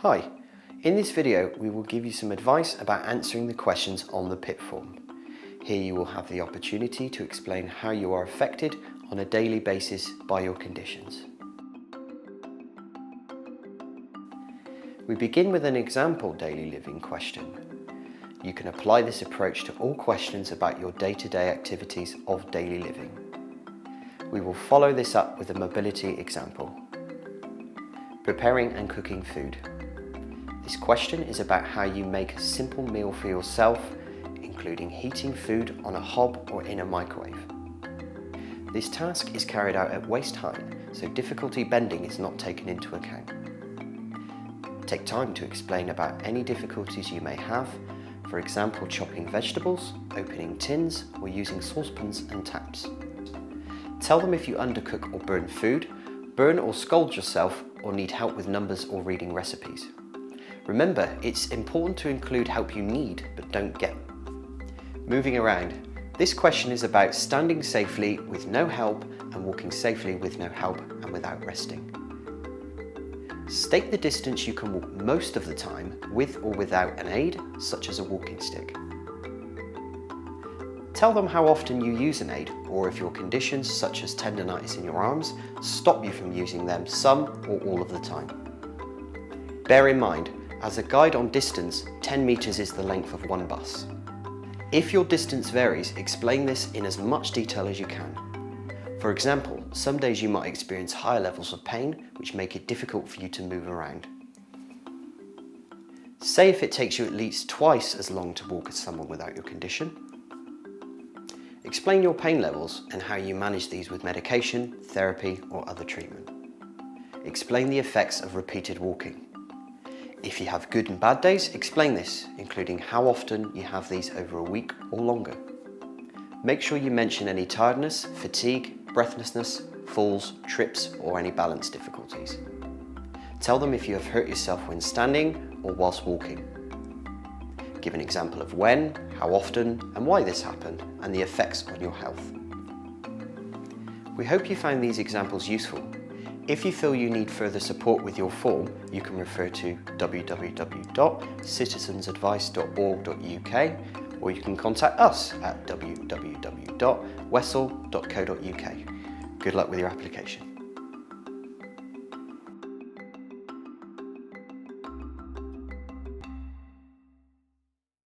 Hi, in this video we will give you some advice about answering the questions on the PIP form. Here you will have the opportunity to explain how you are affected on a daily basis by your conditions. We begin with an example daily living question. You can apply this approach to all questions about your day-to-day activities of daily living. We will follow this up with a mobility example. Preparing and cooking food. This question is about how you make a simple meal for yourself, including heating food on a hob or in a microwave. This task is carried out at waist height, so difficulty bending is not taken into account. Take time to explain about any difficulties you may have, for example chopping vegetables, opening tins, or using saucepans and taps. Tell them if you undercook or burn food, burn or scald yourself, or need help with numbers or reading recipes. Remember, it's important to include help you need but don't get. Moving around. This question is about standing safely with no help and walking safely with no help and without resting. State the distance you can walk most of the time with or without an aid, such as a walking stick. Tell them how often you use an aid, or if your conditions, such as tendinitis in your arms, stop you from using them some or all of the time. Bear in mind, as a guide on distance, 10 meters is the length of one bus. If your distance varies, explain this in as much detail as you can. For example, some days you might experience higher levels of pain, which make it difficult for you to move around. Say if it takes you at least twice as long to walk as someone without your condition. Explain your pain levels and how you manage these with medication, therapy, or other treatment. Explain the effects of repeated walking. If you have good and bad days, explain this, including how often you have these over a week or longer. Make sure you mention any tiredness, fatigue, breathlessness, falls, trips, or any balance difficulties. Tell them if you have hurt yourself when standing or whilst walking. Give an example of when, how often, and why this happened, and the effects on your health. We hope you found these examples useful. If you feel you need further support with your form, you can refer to www.citizensadvice.org.uk, or you can contact us at www.wecil.co.uk. Good luck with your application.